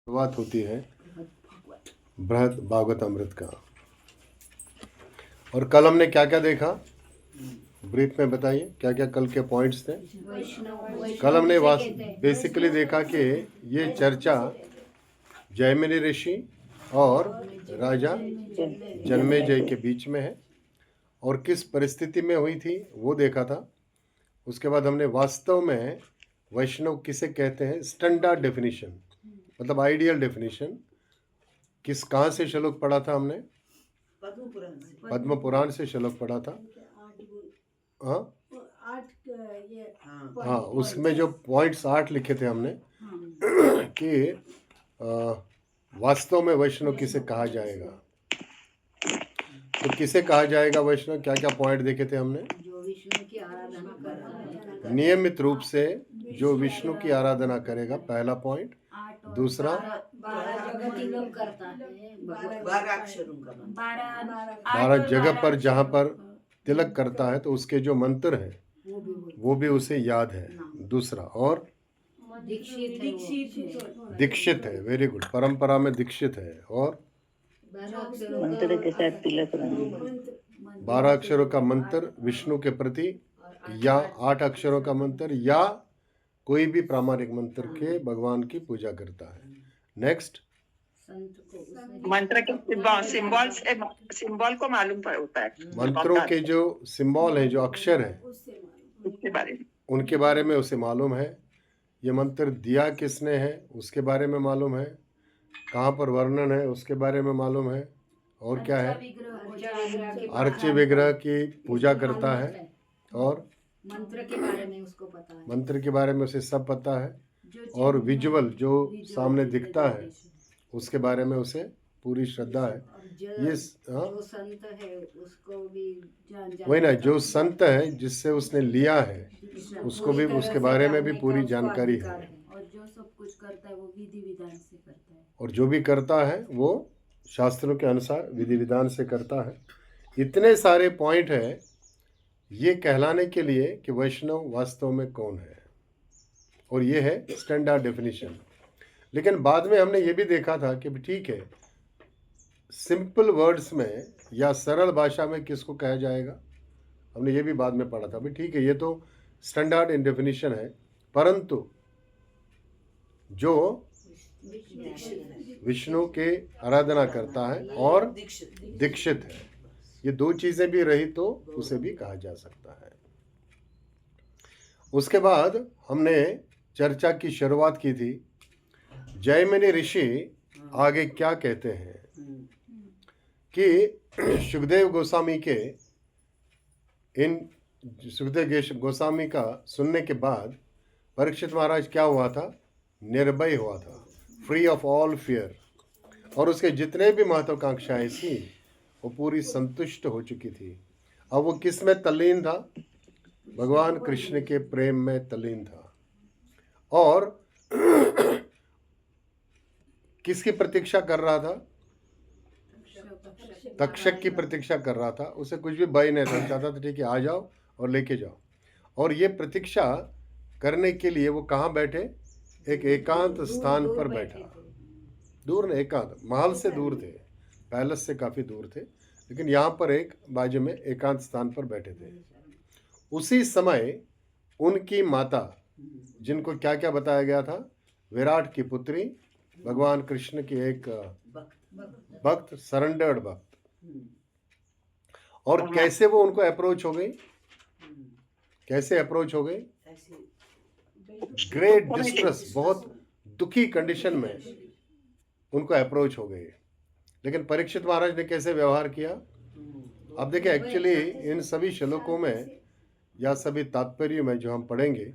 शुरुआत होती है बृहद भागवत अमृत का। और कल हमने क्या क्या देखा, ब्रीफ में बताइए क्या क्या कल के पॉइंट्स थे। कल हमने बेसिकली देखा कि ये चर्चा जैमिनी ऋषि और राजा जन्मेजय के बीच में है और किस परिस्थिति में हुई थी वो देखा था। उसके बाद हमने वास्तव में वैष्णव किसे कहते हैं, स्टैंडर्ड डेफिनेशन मतलब आइडियल डेफिनेशन कहाँ से श्लोक पढ़ा था हमने, पद्म पुराण से श्लोक पढ़ा था। हाँ, उसमें जो पॉइंट्स 8 लिखे थे हमने कि वास्तव में वैष्णव किसे कहा जाएगा। तो किसे कहा जाएगा वैष्णव, क्या क्या पॉइंट देखे थे हमने। जो विष्णु की आराधना करता है, नियमित रूप से जो विष्णु की आराधना करेगा, पहला पॉइंट। दूसरा 12 जगह पर जहाँ पर तिलक करता है तो उसके जो मंत्र है वो भी उसे याद है। दूसरा और दीक्षित है, वेरी गुड, परंपरा में दीक्षित है। और मंत्र के साथ तिलक 12 अक्षरों का मंत्र विष्णु के प्रति या 8 अक्षरों का मंत्र या कोई भी प्रामाणिक मंत्र के भगवान की पूजा करता है। नेक्स्ट, मंत्र के सिंबल को मालूम होता है। मंत्रों के जो सिंबल है, जो अक्षर है, उनके बारे में उसे मालूम है। ये मंत्र दिया किसने है उसके बारे में मालूम है, कहाँ पर वर्णन है उसके बारे में मालूम है। और क्या है, अर्च्य विग्रह की पूजा करता है और मंत्र के बारे में उसको पता है, मंत्र के बारे में उसे सब पता है। और विजुअल जो सामने दिखता है उसके बारे में उसे पूरी श्रद्धा है। ये जो संत है उसको भी वही ना, जो संत है जिससे उसने लिया है उसको भी उसके बारे में भी पूरी जानकारी है। और जो सब कुछ करता है वो विधि विधान से करता है, और जो भी करता है वो शास्त्रों के अनुसार विधि विधान से करता है। इतने सारे पॉइंट है ये कहलाने के लिए कि वैष्णव वास्तव में कौन है, और ये है स्टैंडर्ड डेफिनेशन। लेकिन बाद में हमने ये भी देखा था कि ठीक है, सिंपल वर्ड्स में या सरल भाषा में किसको कहा जाएगा, हमने ये भी बाद में पढ़ा था। भाई ठीक है, ये तो स्टैंडर्ड इन डेफिनेशन है, परंतु जो विष्णु के आराधना करता है और दीक्षित है, ये दो चीजें भी रही तो उसे भी कहा जा सकता है। उसके बाद हमने चर्चा की शुरुआत की थी, जैमिनी ऋषि आगे क्या कहते हैं कि सुखदेव गोस्वामी गोस्वामी का सुनने के बाद परीक्षित महाराज क्या हुआ था, निर्भय हुआ था, फ्री ऑफ ऑल फियर, और उसके जितने भी महत्वाकांक्षाएं थी वो पूरी संतुष्ट हो चुकी थी। अब वो किस में तल्लीन था, भगवान कृष्ण के प्रेम में तल्लीन था। और किसकी प्रतीक्षा कर रहा था, तक्षक की प्रतीक्षा कर रहा था। उसे कुछ भी भय नहीं था, चाहता था ठीक है आ जाओ और लेके जाओ। और ये प्रतीक्षा करने के लिए वो कहाँ बैठे, एक एकांत स्थान पर बैठा, दूर नहीं, एकांत, महल से दूर थे, पैलेस से काफी दूर थे, लेकिन यहाँ पर एक बाजू में एकांत स्थान पर बैठे थे। उसी समय उनकी माता, जिनको क्या क्या बताया गया था, विराट की पुत्री, भगवान कृष्ण की एक भक्त, सरेंडर्ड भक्त, और कैसे वो उनको अप्रोच हो गई, कैसे अप्रोच हो गई, ग्रेट डिस्ट्रेस, बहुत दुखी कंडीशन में उनको अप्रोच हो गई। लेकिन परीक्षित महाराज ने कैसे व्यवहार किया, अब देखिए एक्चुअली इन सभी श्लोकों में या सभी तात्पर्य में जो हम पढ़ेंगे,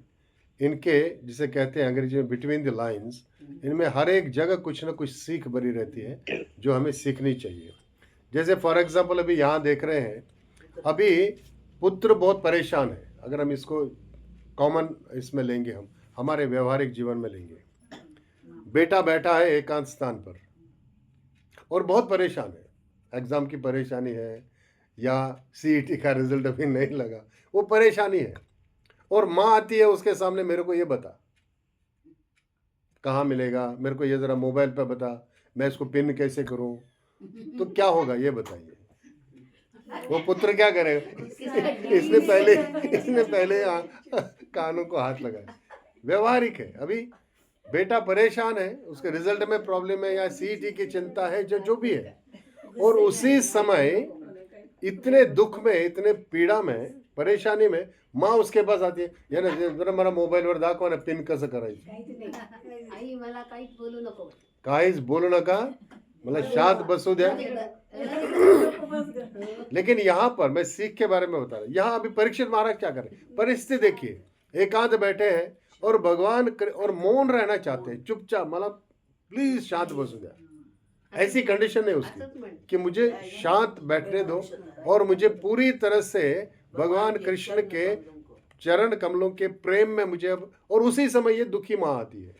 इनके जिसे कहते हैं अंग्रेजी में बिटवीन द लाइंस, इनमें हर एक जगह कुछ ना कुछ सीख भरी रहती है जो हमें सीखनी चाहिए। जैसे फॉर एग्जाम्पल अभी यहाँ देख रहे हैं, अभी पुत्र बहुत परेशान है, अगर हम इसको कॉमन इसमें लेंगे, हम हमारे व्यवहारिक जीवन में लेंगे, बेटा बैठा है एकांत स्थान पर और बहुत परेशान है, एग्जाम की परेशानी है या सीईटी का रिजल्ट अभी नहीं लगा, वो परेशानी है, और माँ आती है उसके सामने, मेरे को ये बता, कहाँ मिलेगा, मेरे को ये ज़रा मोबाइल पे बता, मैं इसको पिन कैसे करूँ, तो क्या होगा ये बताइए। वो पुत्र क्या करेगा? इसने पहले कानों को हाथ लगाया। व्यवहारिक है। अभी बेटा परेशान है, उसके रिजल्ट में प्रॉब्लम है या सीईटी की चिंता है, जो भी है, और उसी समय इतने दुख में, इतने पीड़ा में, परेशानी में माँ उसके पास आती है, यार जरा मला मोबाईलवर दाखवा ना पिन कसं करायचं. आई मला काहीच बोलू नको. काहीच बोलू नका, मला शांत बसू द्या. लेकिन यहाँ पर मैं सीख के बारे में बता रहा हूँ. यहाँ अभी परीक्षित महाराज क्या करें, परिस्थिति देखिए, एकांत बैठे हैं और भगवान और मौन रहना चाहते हैं, चुपचाप, मला प्लीज शांत बसू द्या. ऐसी कंडीशन है उसकी कि मुझे शांत बैठने दो और मुझे पूरी तरह से भगवान कृष्ण के चरण कमलों के प्रेम में मुझे अब. और उसी समय ये दुखी माँ आती है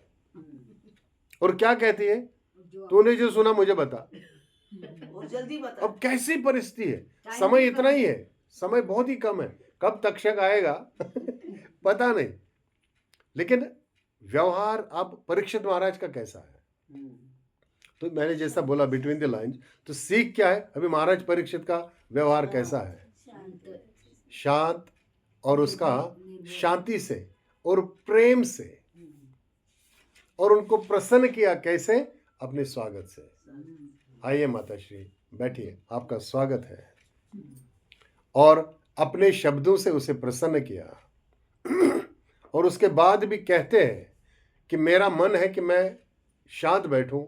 और क्या कहती है, तूने जो सुना मुझे बता. और जल्दी बता. अब कैसी परिस्थिति है, समय इतना ही है, समय बहुत ही कम है, कब तक्षक आएगा पता नहीं. लेकिन व्यवहार अब परीक्षित महाराज का कैसा है, तो मैंने जैसा बोला बिटवीन द लाइन्स, तो सीख क्या है, अभी महाराज परीक्षित का व्यवहार कैसा है, शांत, और उसका शांति से और प्रेम से, और उनको प्रसन्न किया कैसे, अपने स्वागत से. आइए माता श्री बैठिए, आपका स्वागत है. और अपने शब्दों से उसे प्रसन्न किया. और उसके बाद भी कहते हैं कि मेरा मन है कि मैं शांत बैठूं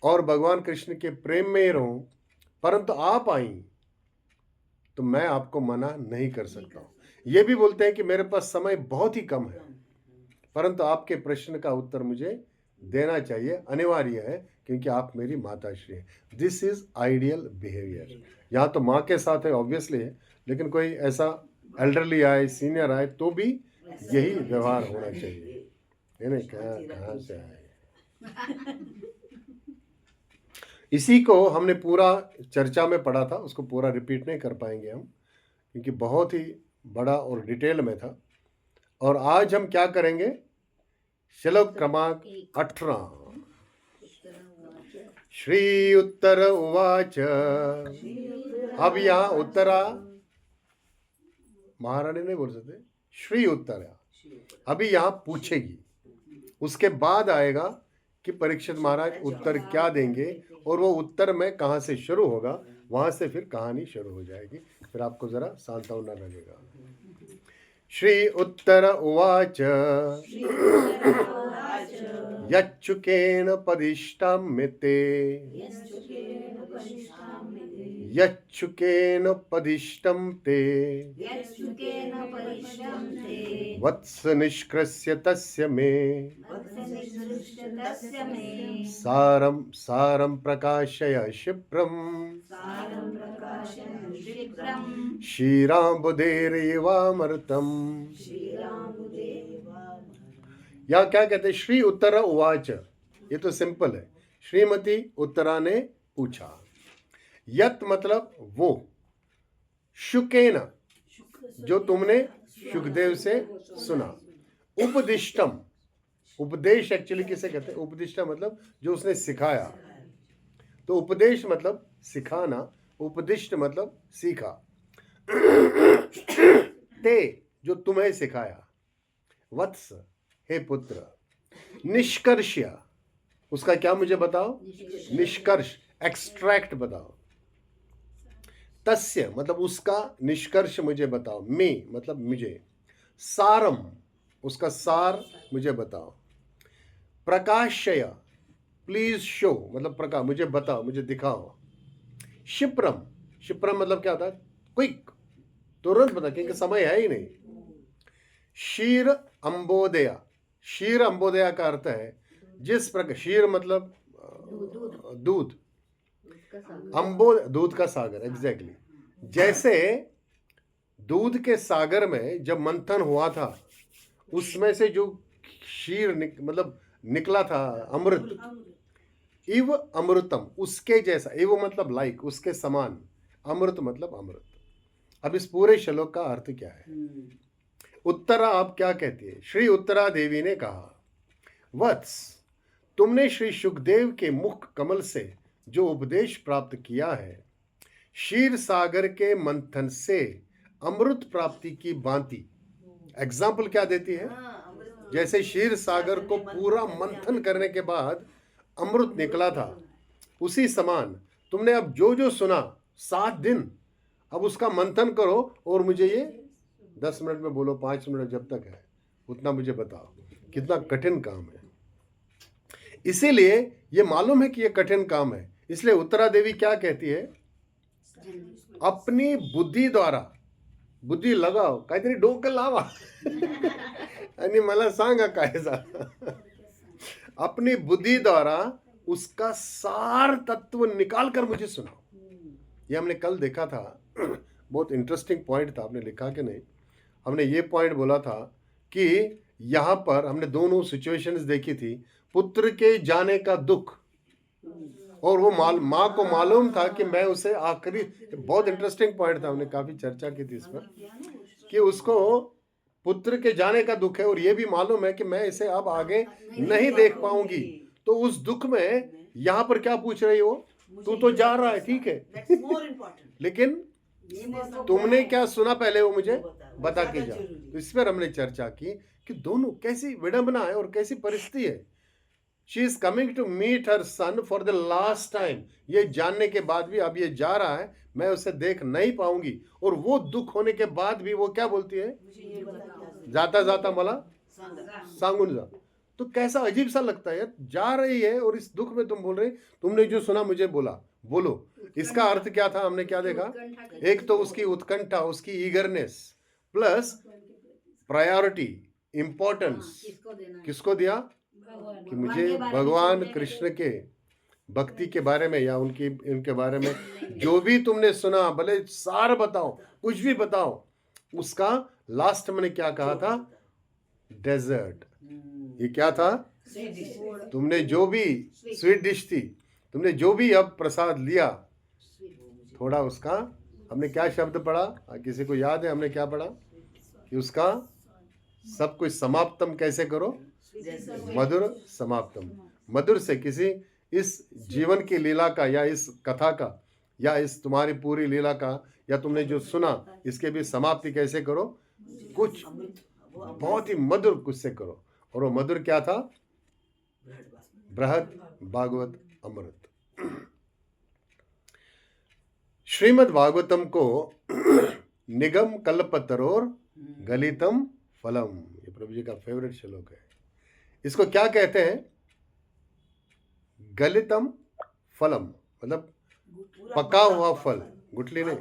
और भगवान कृष्ण के प्रेम में ही रहूं, परंतु आप आई तो मैं आपको मना नहीं कर सकता हूं. ये भी बोलते हैं कि मेरे पास समय बहुत ही कम है, परंतु आपके प्रश्न का उत्तर मुझे देना चाहिए, अनिवार्य है, क्योंकि आप मेरी माता श्री हैं. This is ideal behaviour. यहाँ तो माँ के साथ है ऑब्वियसली है, लेकिन कोई ऐसा एल्डरली आए, सीनियर आए, तो भी यही व्यवहार होना चाहिए. नहीं, कहाँ से आए. इसी को हमने पूरा चर्चा में पढ़ा था, उसको पूरा रिपीट नहीं कर पाएंगे हम, क्योंकि बहुत ही बड़ा और डिटेल में था. और आज हम क्या करेंगे, श्लोक क्रमांक 18. श्री उत्तर उवाच. अब यहाँ उत्तरा महारानी नहीं बोल सकते, श्री उत्तरा अभी यहाँ पूछेगी, उसके बाद आएगा कि परीक्षित महाराज उत्तर क्या देंगे, और वो उत्तर में कहाँ से शुरू होगा, वहां से फिर कहानी शुरू हो जाएगी. फिर आपको जरा सांत्वना लगेगा. श्री उत्तर उवाच. यच्चुकेन पदिष्टाम्य ते, यच्चुकेन पदिष्टं ते, वत्स निष्कृष्य तस्य मे, सारं सारं प्रकाशय क्षिप्रम्, क्षीराम्बुधेरेवामृतम्. यहाँ क्या कहते हैं, श्री उत्तरा उवाच. ये तो सिंपल है, श्रीमती उत्तरा ने पूछा. यत मतलब वो, शुकेन जो तुमने शुकदेव से सुना, उपदिष्टम, उपदेश एक्चुअली किसे कहते हैं, उपदिष्टा मतलब जो उसने सिखाया. तो उपदेश मतलब सिखाना, उपदिष्ट मतलब सीखा. ते जो तुम्हें सिखाया, वत्स हे पुत्र, निष्कर्ष्य उसका क्या मुझे बताओ, निष्कर्ष, एक्सट्रैक्ट बताओ. तस्य मतलब उसका निष्कर्ष मुझे बताओ, मे मतलब मुझे, सारम उसका सार मुझे बताओ, प्रकाशय प्लीज शो मतलब प्रकाश, मुझे बताओ, मुझे दिखाओ. क्षिप्रम, क्षिप्रम मतलब क्या होता है, क्विक, तुरंत बता, क्योंकि समय है ही नहीं. क्षीर अंबोदया, क्षीर अंबोदया का अर्थ है जिस प्रकार, क्षीर मतलब दूध, अंबो दूध का सागर, एग्जैक्टली. जैसे दूध के सागर में जब मंथन हुआ था, उसमें से जो क्षीर मतलब निकला था, अमृत, इव अमृतम, उसके जैसा, इव मतलब लाइक, उसके समान, अमृत मतलब अमृत. अब इस पूरे श्लोक का अर्थ क्या है. उत्तरा आप क्या कहती है, श्री उत्तरा देवी ने कहा, वत्स, तुमने श्री सुखदेव के मुख कमल से जो उपदेश प्राप्त किया है, क्षीर सागर के मंथन से अमृत प्राप्ति की भांति। एग्जाम्पल क्या देती है? जैसे क्षीर सागर को पूरा मंथन करने के बाद अमृत निकला था, उसी समान तुमने अब जो जो सुना 7 दिन, अब उसका मंथन करो और मुझे ये 10 मिनट में बोलो, 5 मिनट, जब तक है उतना मुझे बताओ। कितना कठिन काम है। इसीलिए ये मालूम है कि ये कठिन काम है, इसलिए उत्तरा देवी क्या कहती है? अपनी बुद्धी द्वारा, बुद्धी लगाव, काहीतरी डोकं लावा आणि मला सांगा काय झालं। अपनी बुद्धि द्वारा उसका सार तत्व निकाल कर मुझे सुनाओ। ये हमने कल देखा था, बहुत इंटरेस्टिंग पॉइंट था। आपने लिखा कि नहीं? हमने ये पॉइंट बोला था कि यहाँ पर हमने दोनों सिचुएशंस देखी थी, पुत्र के जाने का दुख, और वो माँ को मालूम था कि मैं उसे आखिरी, बहुत इंटरेस्टिंग पॉइंट था, हमने काफी चर्चा की थी इस पर, कि उसको पुत्र के जाने का दुख है और ये भी मालूम है कि मैं इसे अब आगे नहीं देख पाऊंगी। तो उस दुख में यहाँ पर क्या पूछ रही हो? तू तो जा रहा है, ठीक है, लेकिन तुमने क्या सुना पहले वो मुझे बता के जा। तो इस पर हमने चर्चा की कि दोनों कैसी विडंबना है और कैसी परिस्थिति है। She is coming to meet her son for the last time. ये जानने के बाद भी अब ये जा रहा है, मैं उसे देख नहीं पाऊंगी, और वो दुख होने के बाद भी वो क्या बोलती है? जाता जाता मला सांगून जा। तो कैसा अजीब सा लगता है यार, जा रही है और इस दुख में तुम बोल रहे, तुमने जो सुना मुझे बोलो। इसका अर्थ क्या था? हमने क्या देखा? एक तो उसकी उत्कंठा, उसकी ईगरनेस, प्लस प्रायोरिटी, इंपॉर्टेंस किसको दिया? कि मुझे भगवान कृष्ण के भक्ति के बारे में या इनके बारे में जो भी तुमने सुना, भले सार बताओ, कुछ भी बताओ, उसका लास्ट मैंने क्या कहा था? डेजर्ट। ये क्या था? तुमने जो भी स्वीट डिश थी, तुमने जो भी अब प्रसाद लिया, थोड़ा उसका, हमने क्या शब्द पढ़ा? किसी को याद है हमने क्या पढ़ा? कि उसका सब कुछ समाप्तम कैसे करो? मधुर समाप्तम। मधुर से किसी इस जीवन की लीला का, या इस कथा का, या इस तुम्हारी पूरी लीला का, या तुमने जो सुना, इसके भी समाप्ति कैसे करो? कुछ बहुत ही मधुर कुछ से करो। और वो मधुर क्या था? बृहद भागवत अमृत। श्रीमद् भागवतम को निगम कल्पतरोर गलितम फलम, ये प्रभु जी का फेवरेट श्लोक है। इसको क्या कहते हैं? गलितम फलम, मतलब पका हुआ फल। गुठली नहीं,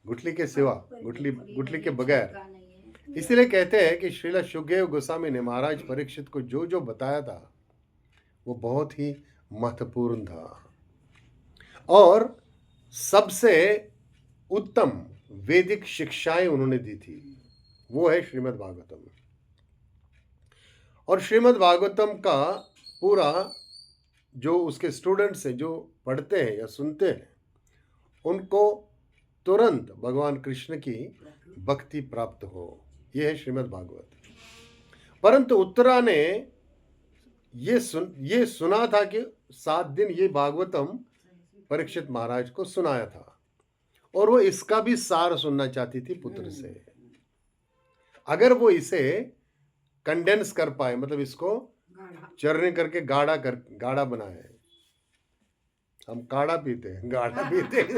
गुठली के सिवा, गुठली के बगैर। इसलिए कहते हैं कि श्रील सुखदेव गोस्वामी ने महाराज परीक्षित को जो जो बताया था वो बहुत ही महत्वपूर्ण था, और सबसे उत्तम वैदिक शिक्षाएं उन्होंने दी थी, वो है श्रीमद् भागवतम। और श्रीमद् भागवतम का पूरा जो उसके स्टूडेंट्स हैं, जो पढ़ते हैं या सुनते हैं, उनको तुरंत भगवान कृष्ण की भक्ति प्राप्त हो, ये है श्रीमद् भागवत। परंतु उत्तरा ने ये सुना था कि 7 दिन ये भागवतम परीक्षित महाराज को सुनाया था, और वो इसका भी सार सुनना चाहती थी पुत्र से। अगर वो इसे कंडेंस कर पाए, मतलब इसको चरने करके गाढ़ा बनाए। हम काढ़ा पीते हैं, गाढ़ा पीते हैं।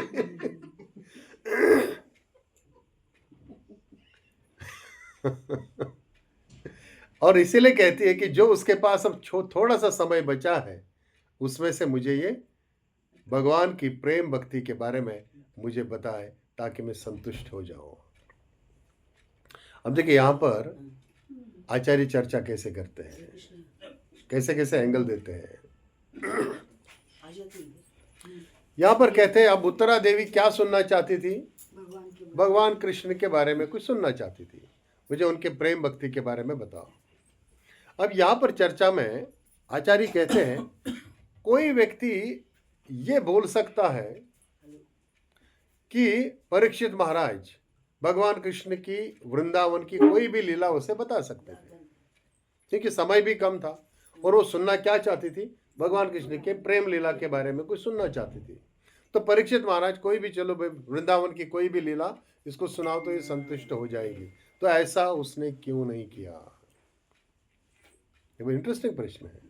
और इसीलिए कहती है कि जो उसके पास अब थोड़ा सा समय बचा है, उसमें से मुझे ये भगवान की प्रेम भक्ति के बारे में मुझे बताए, ताकि मैं संतुष्ट हो जाऊं। अब देखिए यहाँ पर आचार्य चर्चा कैसे करते हैं, कैसे कैसे एंगल देते हैं। यहाँ पर कहते हैं अब उत्तरा देवी क्या सुनना चाहती थी? भगवान कृष्ण के बारे में कुछ सुनना चाहती थी, मुझे उनके प्रेम भक्ति के बारे में बताओ। अब यहाँ पर चर्चा में आचार्य कहते हैं कोई व्यक्ति ये बोल सकता है कि परीक्षित महाराज भगवान कृष्ण की वृंदावन की कोई भी लीला उसे बता सकते थे, क्योंकि समय भी कम था और वो सुनना क्या चाहती थी, भगवान कृष्ण के प्रेम लीला के बारे में कुछ सुनना चाहती थी। तो परीक्षित महाराज कोई भी, चलो भाई वृंदावन की कोई भी लीला इसको सुनाओ तो ये संतुष्ट हो जाएगी, तो ऐसा उसने क्यों नहीं किया? ये इंटरेस्टिंग प्रश्न है।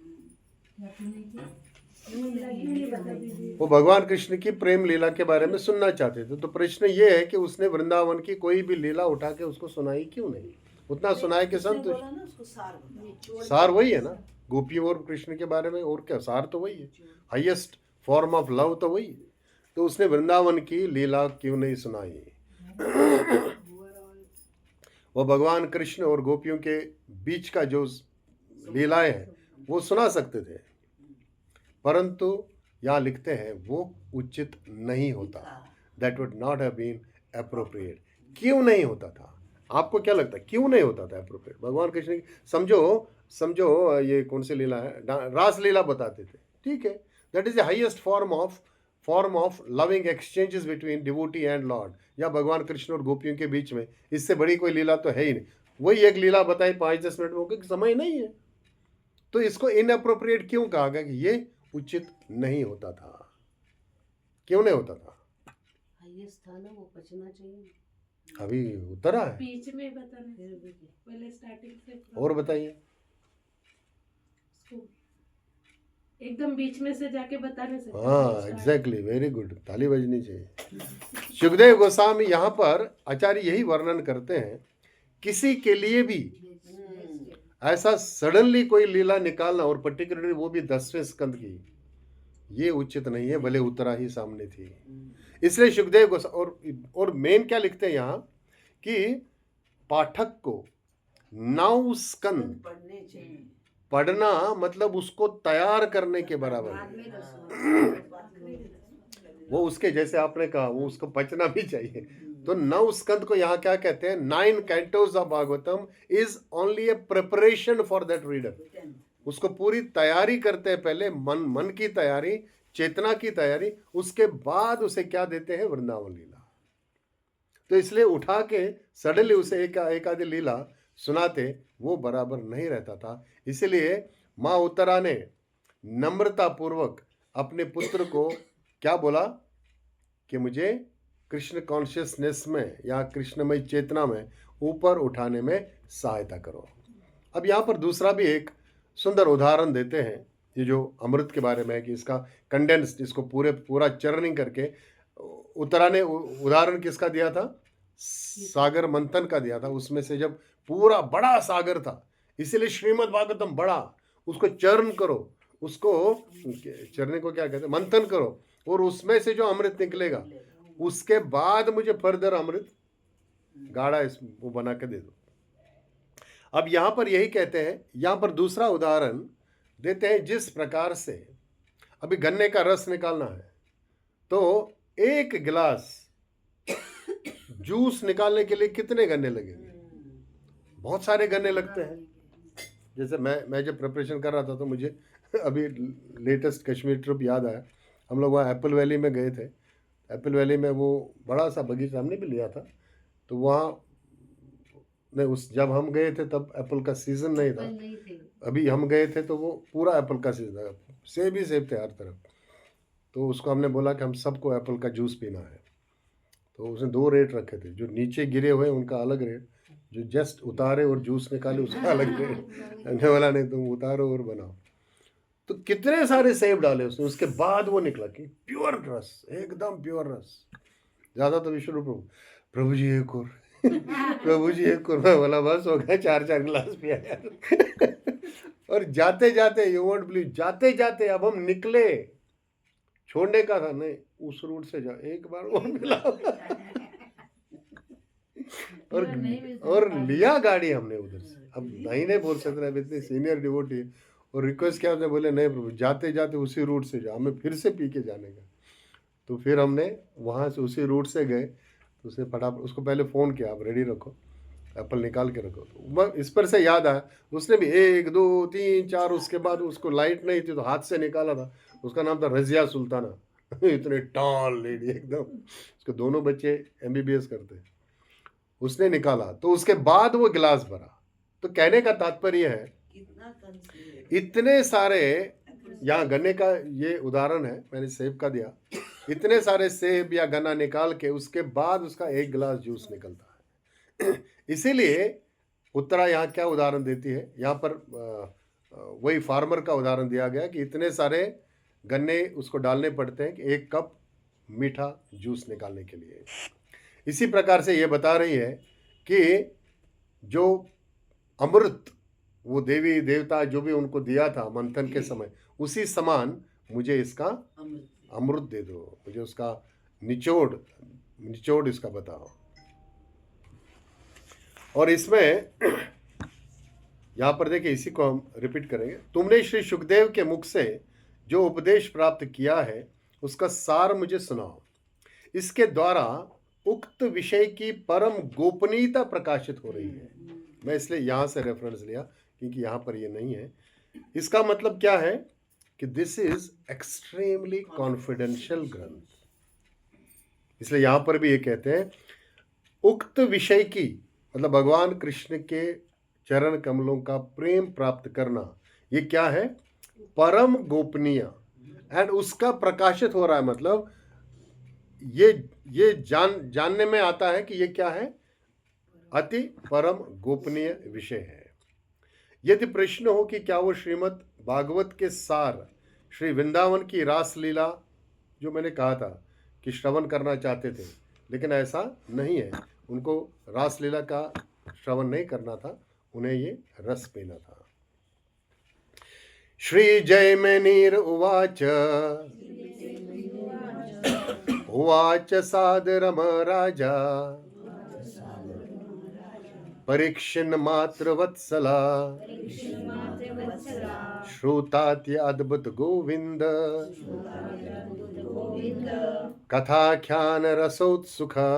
वो भगवान कृष्ण की प्रेम लीला के बारे में सुनना चाहते थे, तो प्रश्न ये है कि उसने वृंदावन की कोई भी लीला उठा के उसको सुनाई क्यों नहीं? उतना सुनाए कि संतुष्ट। सार वही है ना, गोपियों और कृष्ण के बारे में, और क्या सार तो वही है, हाईएस्ट फॉर्म ऑफ लव तो वही है। तो उसने वृंदावन की लीला क्यों नहीं सुनाई? वो भगवान कृष्ण और गोपियों के बीच का जो लीलाएं हैं वो सुना सकते थे, परंतु यहाँ लिखते हैं वो उचित नहीं होता। That would not have been appropriate. क्यों नहीं होता था? आपको क्या लगता है क्यों नहीं होता था एप्रोप्रिएट? भगवान कृष्ण की समझो ये कौन सी लीला है, रास लीला बताते थे, ठीक है, that is the highest form of loving exchanges between devotee and Lord, या भगवान कृष्ण और गोपियों के बीच में इससे बड़ी कोई लीला तो है ही नहीं। वही एक लीला बताई 5-10 मिनट में, क्योंकि समय नहीं है, तो इसको इनअप्रोप्रिएट क्यों कहा गया कि ये उचित नहीं होता था? क्यों नहीं होता था? हाईएस्ट था ना, वो बचना चाहिए। अभी उतरा है, बीच में बताने पहले स्टार्टिंग से और बताइए। एकदम बीच में से जाके बताने से। हाँ एग्जैक्टली, वेरी गुड, ताली बजनी चाहिए। सुखदेव गोस्वामी यहाँ पर आचार्य यही वर्णन करते हैं, किसी के लिए भी ऐसा सडनली कोई लीला निकालना, और पर्टिकुलरली वो भी 10वें स्कंद की, ये उचित नहीं है, भले उतरा ही सामने थी। इसलिए सुखदेव गोस्वामी और मेन क्या लिखते हैं यहाँ कि पाठक को 9 स्कंद पढ़ने चाहिए। पढ़ना मतलब उसको तैयार करने के बराबर है। वो उसके जैसे आपने कहा, वो उसको पचना भी चाहिए। तो 9 स्कंद को यहाँ क्या कहते हैं? 9 Cantos of Bhagavatam is only a preparation for that reader. उसको पूरी तैयारी करते हैं, पहले मन की तैयारी, चेतना की तैयारी, उसके बाद उसे क्या देते हैं? वृंदावन लीला। तो इसलिए उठा के सडनली उसे एक आधी लीला सुनाते, वो बराबर नहीं रहता था। इसलिए माँ उत्तरा ने नम्रता पूर्वक अपने पुत्र को क्या बोला कि मुझे कृष्ण कॉन्शियसनेस में या कृष्णमय चेतना में ऊपर उठाने में सहायता करो। अब यहाँ पर दूसरा भी एक सुंदर उदाहरण देते हैं, ये जो अमृत के बारे में है कि इसका कंडेंस्ड, इसको पूरा चर्निंग करके उत्तरा ने उदाहरण किसका दिया था? सागर मंथन का दिया था। उसमें से जब पूरा बड़ा सागर था, इसीलिए श्रीमद् भागवतम बड़ा, उसको चर्न करो, उसको चरने को क्या कहते हैं? मंथन करो, और उसमें से जो अमृत निकलेगा उसके बाद मुझे फर्दर अमृत गाढ़ा वो बना के दे दो। अब यहाँ पर यही कहते हैं, यहाँ पर दूसरा उदाहरण देते हैं, जिस प्रकार से अभी गन्ने का रस निकालना है तो 1 गिलास जूस निकालने के लिए कितने गन्ने लगेंगे? बहुत सारे गन्ने लगते हैं। जैसे मैं जब प्रिपरेशन कर रहा था तो मुझे अभी लेटेस्ट कश्मीर ट्रिप याद आया। हम लोग वहाँ एप्पल वैली में गए थे। एप्पल वैली में वो बड़ा सा बगीचा हमने भी लिया था, तो वहाँ नहीं, जब हम गए थे तब एप्पल का सीज़न नहीं था। अभी हम गए थे तो वो पूरा एप्पल का सीज़न था, सेब ही सेब थे हर तरफ। तो उसको हमने बोला कि हम सबको एप्पल का जूस पीना है। तो उसने 2 रेट रखे थे, जो नीचे गिरे हुए उनका अलग रेट, जो जस्ट उतारे और जूस निकाले उसका अलग रेट। कहने वाला नहीं, तुम उतारो और बनाओ। तो कितने सारे सेब डाले उसने, उसके बाद वो निकला कि प्योर रस, एकदम प्योर रस। ज़्यादा तो विष्णु प्रभु जी एक और प्रभु जी एक और। मैं बोला बस हो गया, 4-4 गिलास पिया यार। और जाते जाते, यू वोंट बिलीव, जाते जाते अब हम निकले, छोड़ने का था नहीं, उस रूट से जाओ, एक बार और मिला। और लिया गाड़ी हमने उधर से। अब नहीं बोल सकते, अब इतने सीनियर डिवोटी, और रिक्वेस्ट किया, हमने बोले नहीं प्रभु, जाते जाते उसी रूट से जाओ, हमें फिर से पी के जाने का। तो फिर हमने वहाँ से उसी रूट से गए। तो उसने फटाफट उसको पहले फ़ोन किया, आप रेडी रखो, एप्पल निकाल के रखो। तो इस पर से याद आया, उसने भी 1, 2, 3, 4, उसके बाद उसको लाइट नहीं थी तो हाथ से निकाला था। उसका नाम था रजिया सुल्ताना। इतने टॉल लेडी एकदम, उसके दोनों बच्चे MBBS करते हैं। उसने निकाला तो उसके बाद वो गिलास भरा। तो कहने का तात्पर्य है इतने सारे, यहाँ गन्ने का ये उदाहरण है, मैंने सेब का दिया, इतने सारे सेब या गन्ना निकाल के उसके बाद उसका एक गिलास जूस निकलता है। इसीलिए उत्तरा यहाँ क्या उदाहरण देती है, यहाँ पर वही फार्मर का उदाहरण दिया गया कि इतने सारे गन्ने उसको डालने पड़ते हैं कि एक कप मीठा जूस निकालने के लिए। इसी प्रकार से ये बता रही है कि जो अमृत वो देवी देवता जो भी उनको दिया था मंथन के समय, उसी समान मुझे इसका अमृत दे दो, मुझे उसका निचोड़ इसका बताओ। और इसमें यहाँ पर देखिए, इसी को हम रिपीट करेंगे। तुमने श्री सुखदेव के मुख से जो उपदेश प्राप्त किया है उसका सार मुझे सुनाओ। इसके द्वारा उक्त विषय की परम गोपनीयता प्रकाशित हो रही है। मैं इसलिए यहाँ से रेफरेंस लिया क्योंकि यहाँ पर ये नहीं है। इसका मतलब क्या है कि दिस इज एक्सट्रीमली कॉन्फिडेंशियल ग्रंथ, इसलिए यहाँ पर भी ये कहते हैं उक्त विषय की, मतलब भगवान कृष्ण के चरण कमलों का प्रेम प्राप्त करना, ये क्या है? परम गोपनीय, एंड उसका प्रकाशित हो रहा है, मतलब ये जानने में आता है कि ये क्या है? अति परम गोपनीय विषय है। यदि प्रश्न हो कि क्या वो श्रीमद् भागवत के सार श्री वृंदावन की रासलीला, जो मैंने कहा था कि श्रवण करना चाहते थे, लेकिन ऐसा नहीं है, उनको रासलीला का श्रवण नहीं करना था, उन्हें ये रस पीना था। श्री जयमेनीर उवाच उवाच सादरम राजा परीक्षिन् मातृवत्सला श्रुतात्य अद्भुत गोविंद कथाख्यान रसोत्सुखा।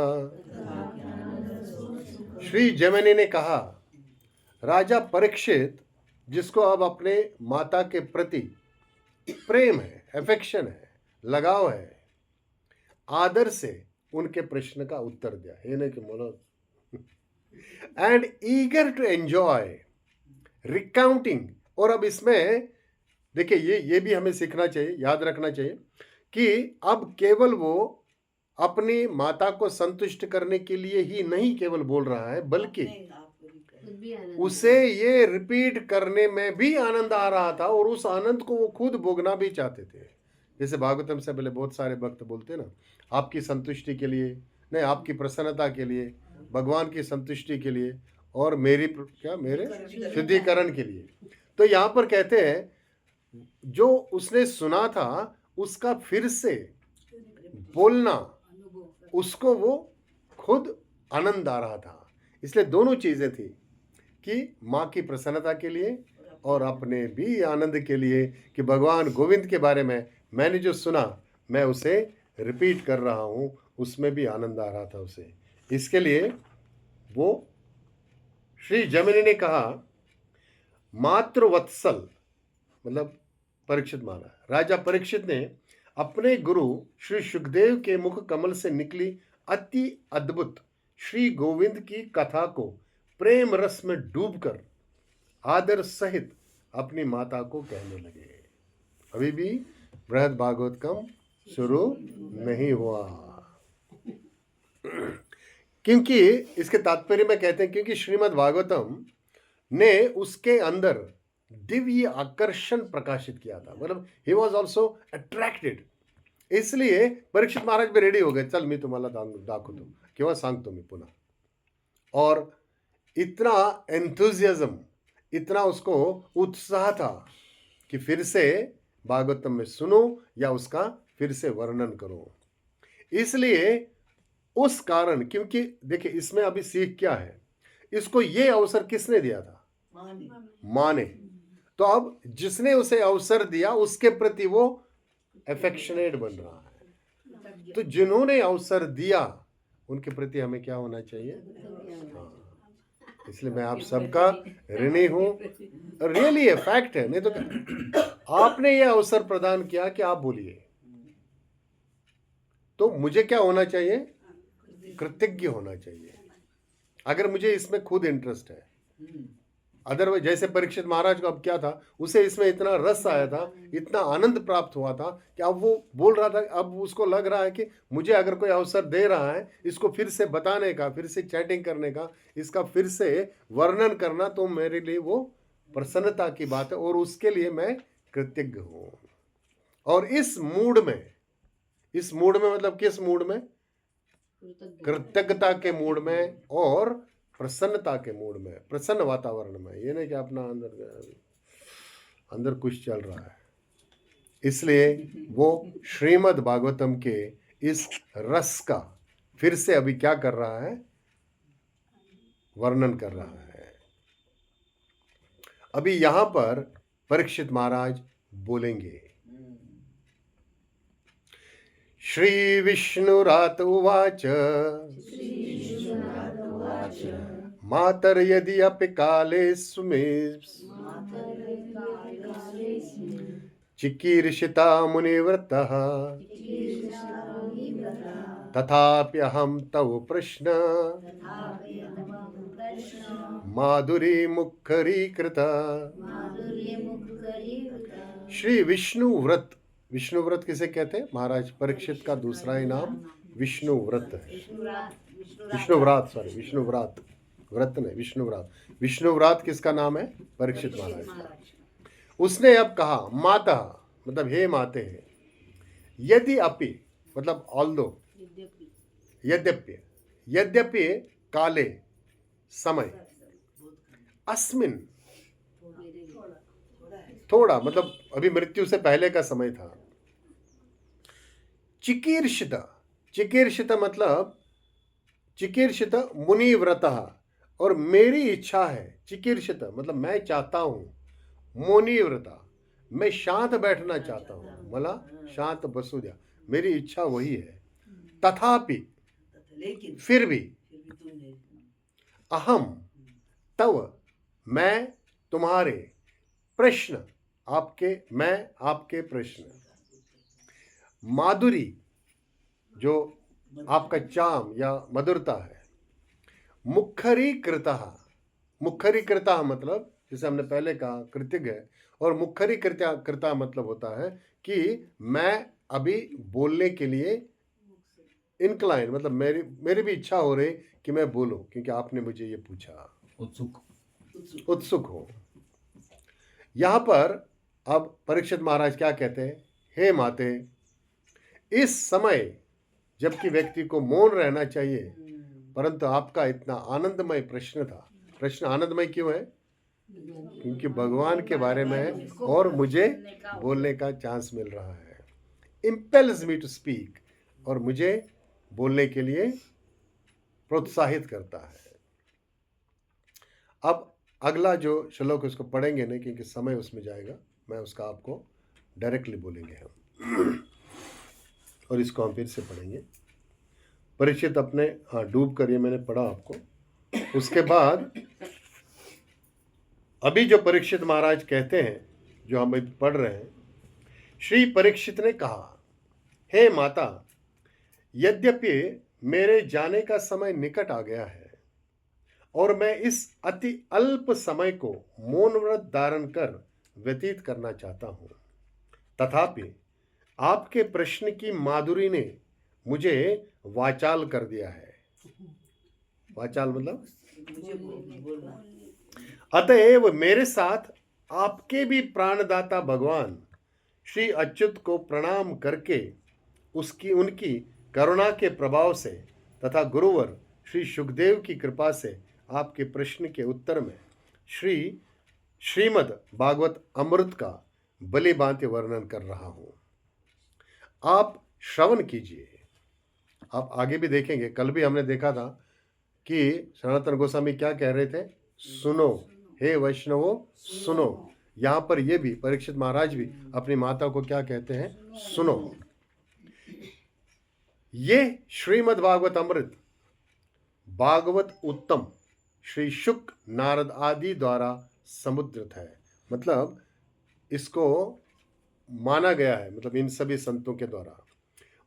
श्री जैमिनी ने कहा, राजा परीक्षित, जिसको अब अपने माता के प्रति प्रेम है, अफेक्शन है, लगाव है, आदर से उनके प्रश्न का उत्तर दिया, ये नहीं कि बोलो, and eager to enjoy recounting. और अब इसमें देखिए, ये भी हमें सीखना चाहिए, याद रखना चाहिए कि अब केवल वो अपनी माता को संतुष्ट करने के लिए ही नहीं केवल बोल रहा है, बल्कि उसे ये रिपीट करने में भी आनंद आ रहा था, और उस आनंद को वो खुद भोगना भी चाहते थे। जैसे भागवतम से पहले बहुत सारे भक्त बोलते ना, आपकी संतुष्टि के लिए नहीं, आपकी प्रसन्नता के लिए, भगवान की संतुष्टि के लिए, और मेरे शुद्धिकरण के लिए। तो यहाँ पर कहते हैं जो उसने सुना था उसका फिर से बोलना, उसको वो खुद आनंद आ रहा था। इसलिए दोनों चीजें थी कि माँ की प्रसन्नता के लिए और अपने भी आनंद के लिए कि भगवान गोविंद के बारे में मैंने जो सुना मैं उसे रिपीट कर रहा हूँ, उसमें भी आनंद आ रहा था उसे। इसके लिए वो श्री जैमिनी ने कहा, मातृवत्सल मतलब परीक्षित माना, राजा परीक्षित ने अपने गुरु श्री सुखदेव के मुख कमल से निकली अति अद्भुत श्री गोविंद की कथा को प्रेम रस में डूबकर आदर सहित अपनी माता को कहने लगे। अभी भी बृहद भागवतम शुरू नहीं हुआ, क्योंकि इसके तात्पर्य में कहते हैं क्योंकि श्रीमद् भागवतम ने उसके अंदर दिव्य आकर्षण प्रकाशित किया था, मतलब ही वॉज ऑल्सो अट्रैक्टेड। इसलिए परीक्षित महाराज भी रेडी हो गए, चल मी तुम्हाला दाखवतो किंवा सांगतो मी पुन्हा। और इतना एंथुजियाज्म, इतना उसको उत्साह था कि फिर से भागवतम में सुनो या उसका फिर से वर्णन करो। इसलिए उस कारण, क्योंकि देखिए इसमें अभी सीख क्या है, इसको ये अवसर किसने दिया था? माँ ने। तो अब जिसने उसे अवसर दिया उसके प्रति वो एफेक्शनेट बन रहा है। तो जिन्होंने अवसर दिया उनके प्रति हमें क्या होना चाहिए? हाँ। इसलिए मैं आप सबका ऋणी हूं, रियली ये फैक्ट है। नहीं तो आपने ये अवसर प्रदान किया कि आप बोलिए, तो मुझे क्या होना चाहिए? कृतज्ञ होना चाहिए। अगर मुझे इसमें खुद इंटरेस्ट है, अदरवाइज जैसे परीक्षित महाराज को अब क्या था, उसे इसमें इतना रस आया था, इतना आनंद प्राप्त हुआ था कि अब वो बोल रहा था, अब उसको लग रहा है कि मुझे अगर कोई अवसर दे रहा है इसको फिर से बताने का, फिर से चैटिंग करने का, इसका फिर से वर्णन करना, तो मेरे लिए वो प्रसन्नता की बात है और उसके लिए मैं कृतज्ञ हूँ। और इस मूड में मतलब किस मूड में? कृतज्ञता के मूड में और प्रसन्नता के मूड में, प्रसन्न वातावरण में। ये नहीं कि अपना अंदर कुछ चल रहा है। इसलिए वो श्रीमद् भागवतम के इस रस का फिर से अभी क्या कर रहा है? वर्णन कर रहा है। अभी यहां पर परीक्षित महाराज बोलेंगे। श्री विष्णुरात उवाच मातर यदि अपि काले सुमे चिकीर्षिता मुनिव्रतः तथाप्यहं तव प्रश्न माधुरी मुखरीकृत। श्री विष्णु व्रत, विष्णु व्रत किसे कहते हैं? महाराज परीक्षित का दूसरा ही नाम विष्णु व्रत है। विष्णुव्रात, व्रत नहीं, विष्णुव्रात। विष्णुव्रात किसका नाम है? परीक्षित महाराज का। उसने अब कहा माता मतलब हे माते, यदि अपि मतलब ऑल्दो, यद्यपि काले समय, अस्मिन थोड़ा मतलब अभी मृत्यु से पहले का समय था। चिकीर्षित मतलब चिकीर्षित मुनिव्रतः, और मेरी इच्छा है। चिकीर्षित मतलब मैं चाहता हूं, मुनिव्रता मैं शांत बैठना चाहता हूं, मला शांत बसू द्या, मेरी इच्छा वही है। तथापि फिर भी अहम तव मैं तुम्हारे प्रश्न, आपके प्रश्न, माधुरी जो आपका चाम या मधुरता है, मुखरीकृता मतलब जैसे हमने पहले कहा कृतज्ञ है, और मुखरीकृता मतलब होता है कि मैं अभी बोलने के लिए इंक्लाइन, मतलब मेरी भी इच्छा हो रही कि मैं बोलूं क्योंकि आपने मुझे ये पूछा, उत्सुक हो। यहां पर अब परीक्षित महाराज क्या कहते हैं? हे माते, इस समय जबकि व्यक्ति को मौन रहना चाहिए, परंतु आपका इतना आनंदमय प्रश्न था। प्रश्न आनंदमय क्यों है? क्योंकि भगवान के बारे में है और मुझे बोलने का चांस मिल रहा है। इम्पेल्स मी टू स्पीक, और मुझे बोलने के लिए प्रोत्साहित करता है। अब अगला जो श्लोक उसको पढ़ेंगे नहीं क्योंकि समय उसमें जाएगा, मैं उसका आपको डायरेक्टली बोलेंगे हम, और इसको हम फिर से पढ़ेंगे। परीक्षित अपने डूब कर, ये मैंने पढ़ा आपको। उसके बाद अभी जो परीक्षित महाराज कहते हैं, जो हम पढ़ रहे हैं, श्री परीक्षित ने कहा, हे माता, यद्यपि मेरे जाने का समय निकट आ गया है और मैं इस अति अल्प समय को मौन व्रत धारण कर व्यतीत करना चाहता हूं, तथापि आपके प्रश्न की माधुरी ने मुझे वाचाल कर दिया है। वाचाल मतलब अतएव मेरे साथ आपके भी प्राणदाता भगवान श्री अच्युत को प्रणाम करके उनकी करुणा के प्रभाव से तथा गुरुवर श्री सुखदेव की कृपा से आपके प्रश्न के उत्तर में श्रीमद् भागवत अमृत का भली भांति वर्णन कर रहा हूं। आप श्रवण कीजिए। आप आगे भी देखेंगे, कल भी हमने देखा था कि सनातन गोस्वामी क्या कह रहे थे? सुनो हे वैष्णवो सुनो। यहां पर ये भी परीक्षित महाराज भी अपनी माता को क्या कहते हैं? सुनो। ये श्रीमद् भागवत अमृत, भागवत उत्तम श्री शुक नारद आदि द्वारा समुद्रित है। मतलब इसको माना गया है, मतलब इन सभी संतों के द्वारा।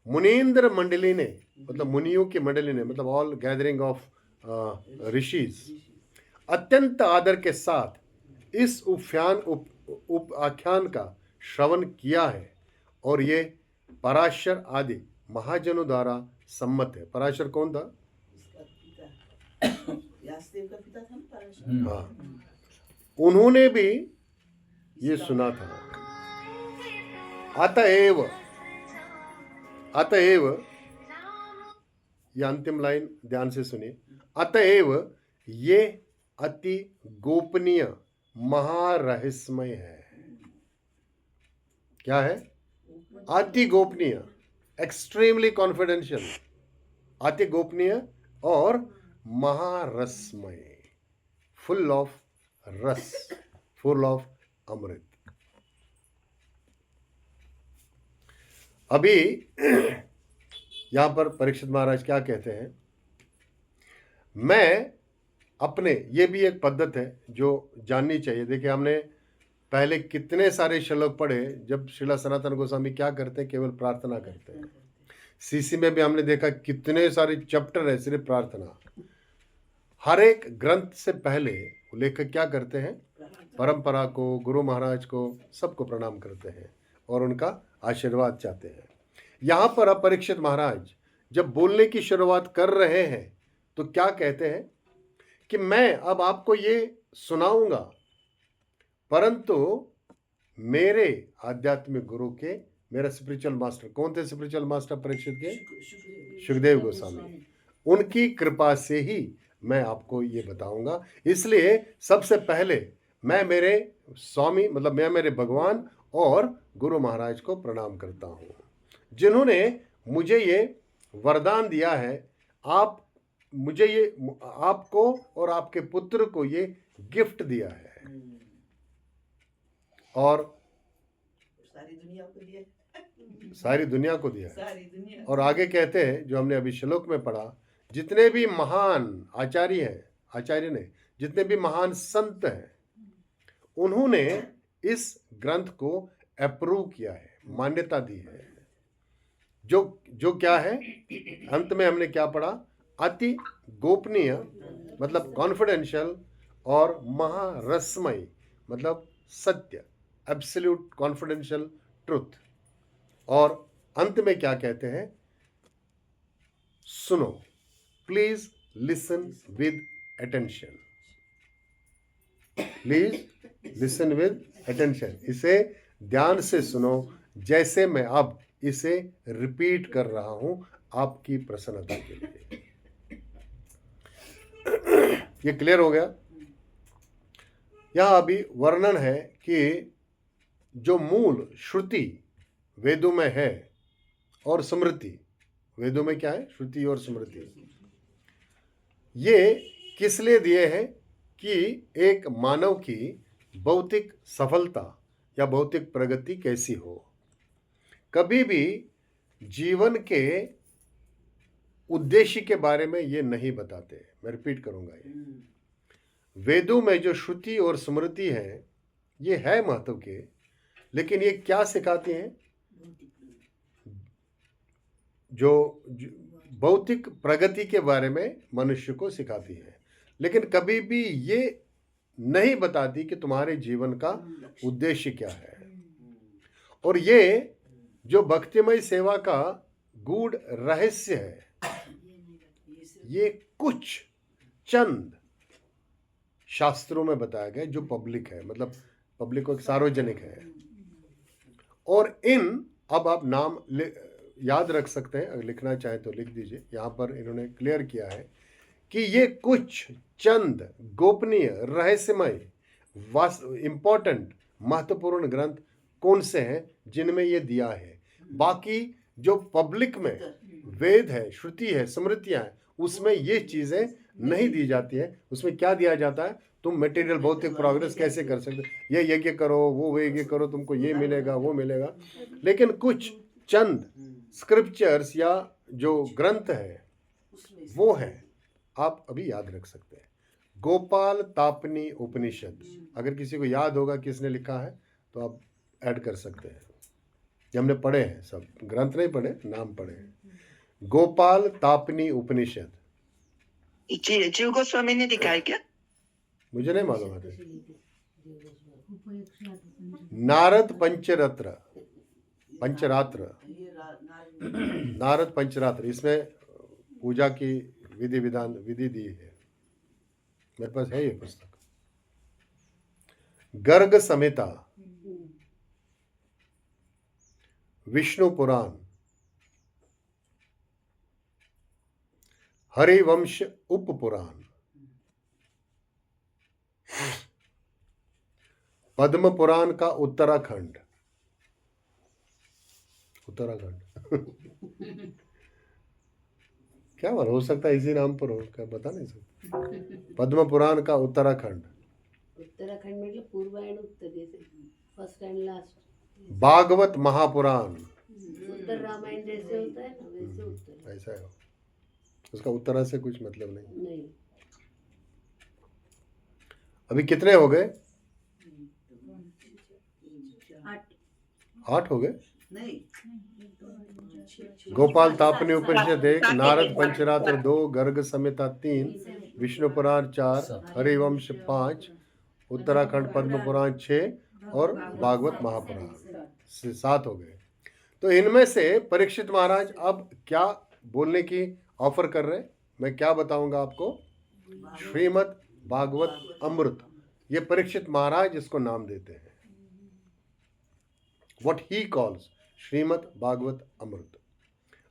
मुनीन्द्र मंडली ने, मतलब मुनियों की मंडली ने, मतलब ऑल गैदरिंग ऑफ ऋषिज, अत्यंत आदर के साथ इस उप आख्यान का श्रवण किया है और ये पराशर आदि महाजनों द्वारा सम्मत है। पराशर कौन था? व्यासदेव का पिता था ना पराशर। हाँ, उन्होंने भी ये सुना था। अतएव ये अंतिम लाइन ध्यान से सुनिए। अतएव ये अति गोपनीय महारहस्यमय है। क्या है? अति गोपनीय, एक्सट्रीमली कॉन्फिडेंशियल, अति गोपनीय और महारसमय, फुल ऑफ रस, फुल ऑफ अमृत। अभी यहां पर परीक्षित महाराज क्या कहते हैं? मैं अपने, ये भी एक पद्धत है जो जाननी चाहिए। देखिए, हमने पहले कितने सारे श्लोक पढ़े जब श्रीला सनातन गोस्वामी क्या करते हैं? केवल प्रार्थना करते हैं। सीसी में भी हमने देखा कितने सारे चैप्टर है सिर्फ प्रार्थना। हर एक ग्रंथ से पहले लेखक क्या करते हैं? परंपरा को, गुरु महाराज को, सबको प्रणाम करते हैं और उनका आशीर्वाद चाहते हैं। यहां पर अब परीक्षित महाराज जब बोलने की शुरुआत कर रहे हैं तो क्या कहते हैं कि मैं अब आपको ये सुनाऊंगा, परंतु मेरे आध्यात्मिक गुरु के, मेरा स्पिरिचुअल मास्टर, कौन थे स्पिरिचुअल मास्टर परीक्षित के? सुखदेव गोस्वामी। उनकी कृपा से ही मैं आपको ये बताऊंगा। इसलिए सबसे पहले मैं मेरे स्वामी, मतलब मैं मेरे भगवान और गुरु महाराज को प्रणाम करता हूं, जिन्होंने मुझे ये वरदान दिया है। आप मुझे ये, आपको और आपके पुत्र को ये गिफ्ट दिया है और सारी दुनिया को दिया, सारी दुनिया को दिया है। सारी दुनिया। और आगे कहते हैं, जो हमने अभी श्लोक में पढ़ा, जितने भी महान आचार्य ने जितने भी महान संत हैं, उन्होंने इस ग्रंथ को अप्रूव किया है, मान्यता दी है। जो क्या है? अंत में हमने क्या पढ़ा? अति गोपनीय मतलब कॉन्फिडेंशियल, और महारसमय मतलब सत्य, एब्सोल्यूट कॉन्फिडेंशियल ट्रुथ। और अंत में क्या कहते हैं? सुनो, please listen with attention, please listen with attention. इसे ध्यान से सुनो, जैसे मैं अब इसे रिपीट कर रहा हूं आपकी प्रसन्नता के लिए। ये क्लियर हो गया? यहां अभी वर्णन है कि जो मूल श्रुति वेदों में है और स्मृति, वेदों में क्या है? श्रुति और स्मृति। ये किस लिए दिए हैं? कि एक मानव की भौतिक सफलता या भौतिक प्रगति कैसी हो। कभी भी जीवन के उद्देश्य के बारे में ये नहीं बताते। मैं रिपीट करूंगा, ये वेदों में जो श्रुति और स्मृति है, ये है महत्व के, लेकिन ये क्या सिखाती हैं? जो भौतिक प्रगति के बारे में मनुष्य को सिखाती है, लेकिन कभी भी ये नहीं बताती कि तुम्हारे जीवन का उद्देश्य क्या है। और ये जो भक्तिमय सेवा का गूढ़ रहस्य है, ये कुछ चंद शास्त्रों में बताया गया जो पब्लिक है, मतलब पब्लिक को सार्वजनिक है। और इन, अब आप नाम याद रख सकते हैं, अगर लिखना चाहें तो लिख दीजिए। यहाँ पर इन्होंने क्लियर किया है कि ये कुछ चंद गोपनीय, रहस्यमय, इंपॉर्टेंट, महत्वपूर्ण ग्रंथ कौन से हैं जिनमें ये दिया है। बाकी जो पब्लिक में वेद है, श्रुति है, स्मृतियां हैं, उसमें ये चीजें नहीं दी जाती है। उसमें क्या दिया जाता है? तुम मटेरियल भौतिक प्रोग्रेस कैसे कर सकते, ये यज्ञ करो, वो यज्ञ करो, तुमको ये मिलेगा, वो मिलेगा। लेकिन कुछ चंद स्क्रिप्चर्स या जो ग्रंथ है वो है, आप अभी याद रख सकते हैं। गोपाल तापनी उपनिषद, अगर किसी को याद होगा किसने लिखा है तो आप ऐड कर सकते हैं। ये हमने पढ़े हैं, सब ग्रंथ नहीं पढ़े, नाम पढ़े हैं। गोपाल तापनी उपनिषद जीव गोस्वामी ने लिखा है क्या? मुझे नहीं मालूम है। नारद पंचरात्र ये नारद पंचरात्र, इसमें पूजा की विधि दी है। मेरे पास है ये पुस्तक। गर्ग संहिता, विष्णु पुराण, हरिवंश उप पुराण, पद्म पुराण का उत्तराखंड क्या बात, हो सकता है इसी नाम पर हो, क्या बता नहीं सकता। पद्म पुराण का उत्तराखंड म्हणजे पूर्व आणि उत्तर, जैसे first and last. Bhagavata Mahapurana, Uttara Ramayana जैसे होता है ना, वैसे उत्तर ऐसा है। उसका उत्तरा से कुछ मतलब नहीं। नहीं। अभी कितने हो गए? 8 हो गए। नहीं गोपाल तापनी उपनिषद 1, नारद पंचरात्र 2, गर्ग संहिता 3, विष्णु पुराण 4, हरिवंश 5, उत्तराखंड पद्म पुराण 6 और भागवत महापुराण 7 हो गए। तो इनमें से परीक्षित महाराज अब क्या बोलने की ऑफर कर रहे हैं? मैं क्या बताऊंगा आपको? श्रीमद् भागवत अमृत। ये परीक्षित महाराज इसको नाम देते हैं, what he calls Shrimad Bhagavata Amrit.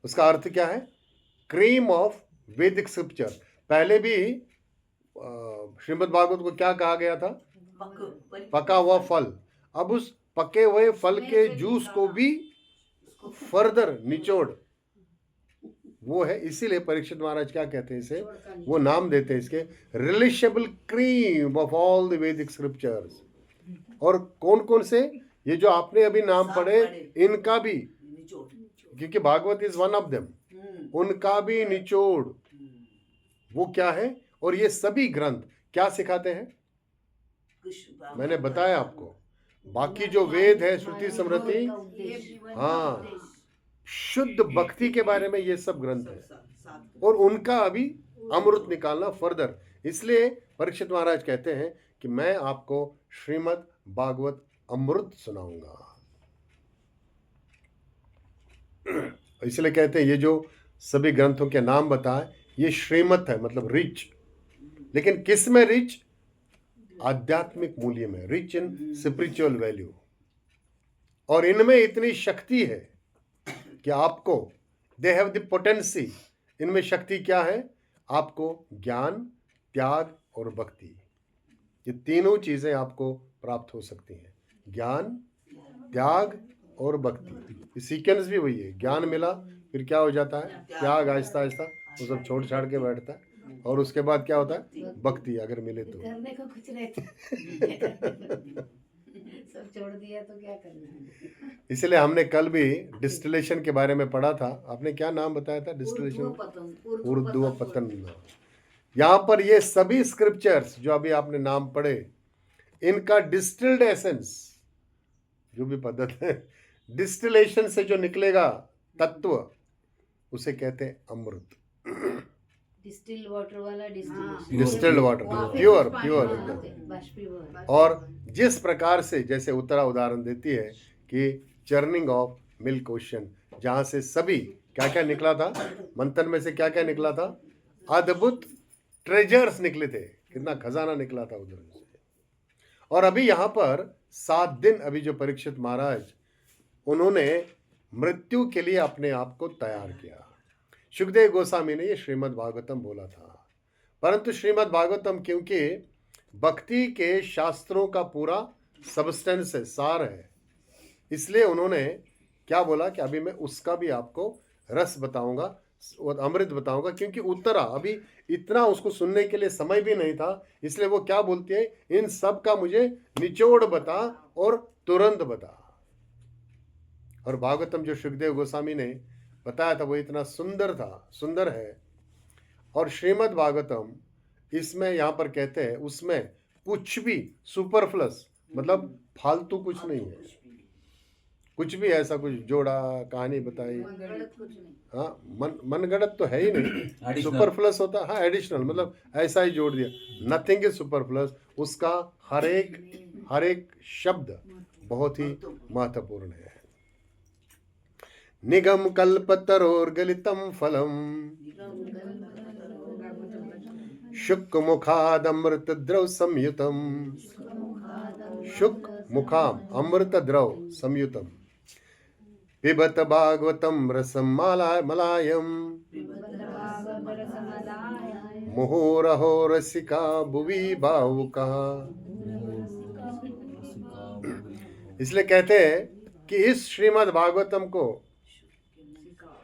उसका अर्थ क्या है? Cream of Vedic scripture. पहले भी श्रीमद् भागवत को क्या कहा गया था? पका हुआ फल। अब उस पके हुए फल के जूस को भी फर्दर निचोड़, वो है। इसीलिए परीक्षित महाराज क्या कहते हैं इसे? वो नाम देते हैं इसके, रिलिशेबल क्रीम ऑफ ऑल द वैदिक स्क्रिप्चर्स। और कौन कौन से? ये जो आपने अभी नाम पढ़े, इनका भी, क्योंकि Bhagwat is one of them, उनका भी निचोड़। वो क्या है? और ये सभी ग्रंथ क्या सिखाते हैं? मैंने बताया आपको, बाकी जो वेद है, श्रुति स्मृति, हाँ, शुद्ध भक्ति के बारे में ये सब ग्रंथ है, और उनका अभी अमृत निकालना फर्दर। इसलिए परीक्षित महाराज कहते हैं कि मैं आपको श्रीमद् भागवत अमृत सुनाऊंगा। इसलिए कहते हैं ये जो सभी ग्रंथों के नाम बताए, ये श्रीमत है, मतलब रिच। लेकिन किस में रिच? आध्यात्मिक मूल्य में, रिच इन स्पिरिचुअल वैल्यू। और इनमें इतनी शक्ति है कि आपको, दे हैव द पोटेंसी। इनमें शक्ति क्या है? आपको ज्ञान, त्याग और भक्ति, ये तीनों चीजें आपको प्राप्त हो सकती हैं। ज्ञान, त्याग और भक्ति। सीक्वेंस भी वही है। ज्ञान मिला, फिर क्या हो जाता है? त्याग, आहिस्ता आहिस्ता वो सब छोड़ छाड़ के बैठता है, और उसके बाद क्या होता है? भक्ति अगर मिले तो। करने को कुछ रहता सब छोड़ दिया तो क्या करना है। इसलिए हमने कल भी डिस्टिलेशन के बारे में पढ़ा था। आपने क्या नाम बताया था? डिस्टिलेशन, ऊर्ध्व पतन। यहाँ पर ये सभी स्क्रिप्चर्स जो अभी आपने नाम पढ़े, इनका डिस्टिल्ड एसेंस, जो भी पद्धति है, डिस्टिलेशन से जो निकलेगा तत्व, उसे कहते हैं अमृत। डिस्टिल्ड वाटर वाला डिस्टिल्ड वाटर, प्योर एकदम। और जिस प्रकार से, जैसे उत्तरा उदाहरण देती है कि चर्निंग ऑफ मिल्क ओशन, जहां से सभी क्या क्या निकला था, मंथन में से क्या क्या निकला था? अद्भुत ट्रेजर्स निकले थे, कितना खजाना निकला था उधर से। और अभी यहाँ पर 7 दिन, अभी जो परीक्षित महाराज, उन्होंने मृत्यु के लिए अपने आप को तैयार किया। सुखदेव गोस्वामी ने ये श्रीमद् भागवतम बोला था, परंतु श्रीमद् भागवतम क्योंकि भक्ति के शास्त्रों का पूरा सबस्टेंस है, सार है, इसलिए उन्होंने क्या बोला कि अभी मैं उसका भी आपको रस बताऊंगा और अमृत बताऊंगा। क्योंकि उत्तरा अभी इतना उसको सुनने के लिए समय भी नहीं था, इसलिए वो क्या बोलती है? इन सब का मुझे निचोड़ बता और तुरंत बता। और भागवतम जो सुखदेव गोस्वामी ने बताया था वो इतना सुंदर है। और श्रीमद् भागवतम, इसमें यहाँ पर कहते हैं, उसमें कुछ भी सुपरफ्लस, मतलब फालतू कुछ नहीं है, कुछ भी ऐसा कुछ जोड़ा, कहानी बताई, हाँ, मनगढ़ंत तो है ही नहीं। सुपरफ्लस होता है, हाँ, एडिशनल, मतलब ऐसा ही जोड़ दिया। Nothing is superfluous. उसका हर एक हर एक शब्द बहुत ही महत्वपूर्ण है। निगम कल्पतरोर्गलितम फलम शुक मुखादमृत द्रव संयुतम। शुक मुखाम अमृत द्रव संयुतम पिबत भागवतम रसम मलायम मुहुरहो रसिका भुवि भावुका। इसलिए कहते हैं कि इस श्रीमद् भागवतम को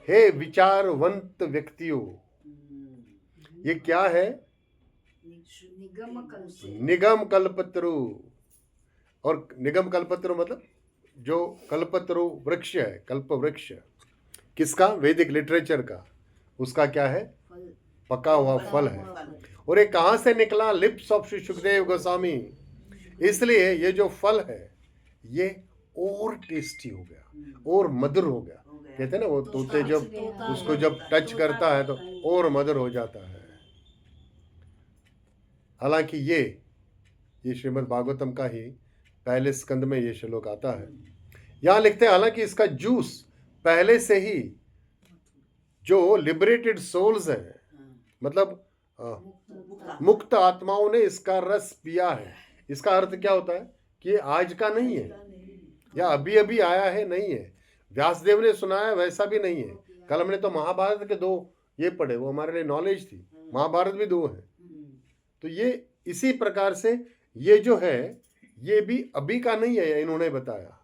हे विचारवंत व्यक्तियों, ये क्या है? निगम कल्पतरु। और निगम कल्पतरु मतलब जो कल्पतरु वृक्ष है, कल्प वृक्ष किसका? वैदिक लिटरेचर का। उसका क्या है? पका हुआ फल है। और ये कहाँ से निकला? Lips of Shri Sukhdev Goswami. इसलिए ये जो फल है ये और टेस्टी हो गया, और मधुर हो गया। कहते हैं ना, वो तोते जब उसको जब टच करता है तो और मधुर हो जाता है। हालांकि ये श्रीमद् भागवतम का ही पहले स्कंद में ये श्लोक आता है। यहां लिखते हैं, हालांकि इसका जूस पहले से ही जो लिबरेटेड सोल्स हैं, मतलब मुक्त आत्माओं ने इसका रस पिया है। इसका अर्थ क्या होता है कि आज का नहीं है या अभी अभी आया है, नहीं है। व्यासदेव ने सुनाया वैसा भी नहीं है। कल हमने तो महाभारत के 2 ये पढ़े, वो हमारे लिए नॉलेज थी। महाभारत भी 2 है। तो ये इसी प्रकार से ये जो है ये भी अभी का नहीं है, इन्होंने बताया।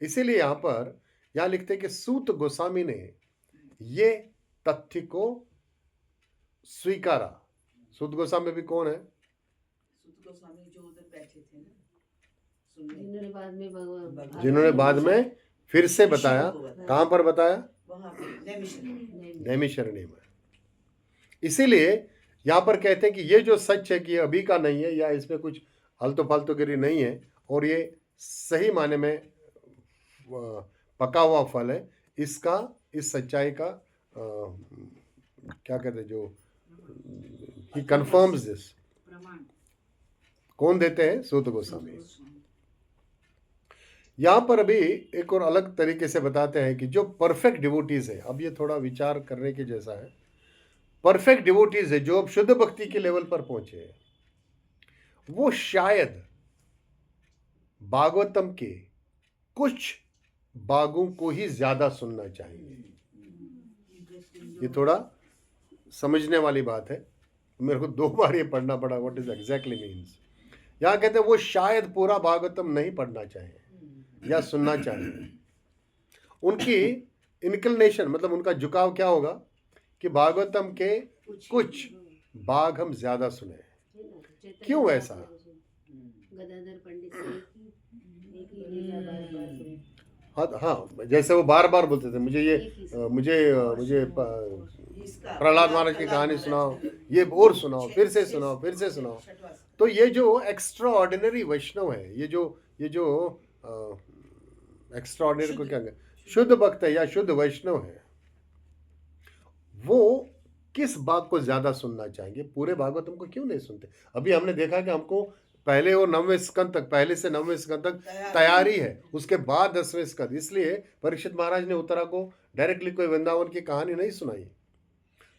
इसीलिए यहाँ लिखते हैं कि सूत गोस्वामी ने ये तथ्य को स्वीकारा। सूत गोस्वामी भी कौन है? सूत गोस्वामी जो उधर बैठे थे ना, जिन्होंने बाद में फिर से बताया। कहां पर बताया? वहां पे नैमिषारण्य में। इसीलिए यहाँ पर कहते हैं कि ये जो सच है कि ये अभी का नहीं है या इसमें कुछ हल्तो फालतूगिरी नहीं है, और ये सही माने में पका हुआ फल है। इसका, इस सच्चाई का क्या कहते हैं, जो ही कंफर्म्स दिस। कौन देते हैं? सूत गोस्वामी। यहाँ पर अभी एक और अलग तरीके से बताते हैं कि जो परफेक्ट डिवोटीज है, अब ये थोड़ा विचार करने के जैसा है। परफेक्ट डिवोटीज है जो अब शुद्ध भक्ति के लेवल पर पहुंचे हैं, वो शायद भागवतम के कुछ भागों को ही ज्यादा सुनना चाहिए। ये थोड़ा समझने वाली बात है। मेरे को 2 बार ये पढ़ना पड़ा, व्हाट इज एग्जैक्टली मीन्स। यहाँ कहते हैं वो शायद पूरा भागवतम नहीं पढ़ना चाहिए या सुनना चाहिए। उनकी इनक्लिनेशन मतलब उनका झुकाव क्या होगा कि भागवतम के कुछ भाग हम ज्यादा सुने। क्यों ऐसा? गदाधर पंडित एक ही लीला बार-बार सुनी। हाँ, जैसे वो बार बार बोलते थे मुझे प्रहलाद महाराज की कहानी सुनाओ, ये और सुनाओ, फिर से सुनाओ, फिर से सुनाओ। तो ये जो एक्स्ट्रा ऑर्डिनरी वैष्णव है, ये जो एक्स्ट्रा ऑर्डिनरी को क्या कहते, शुद्ध भक्त है या शुद्ध वैष्णव है, वो किस भाग को ज्यादा सुनना चाहेंगे? पूरे भागवतम को क्यों नहीं सुनते? अभी हमने देखा कि हमको पहले और 9वें स्कंद तक, पहले से 9वें स्कंद तक तैयारी है, उसके बाद 10वें स्कंद। इसलिए परीक्षित महाराज ने उत्तरा को डायरेक्टली कोई वृंदावन की कहानी नहीं सुनाई।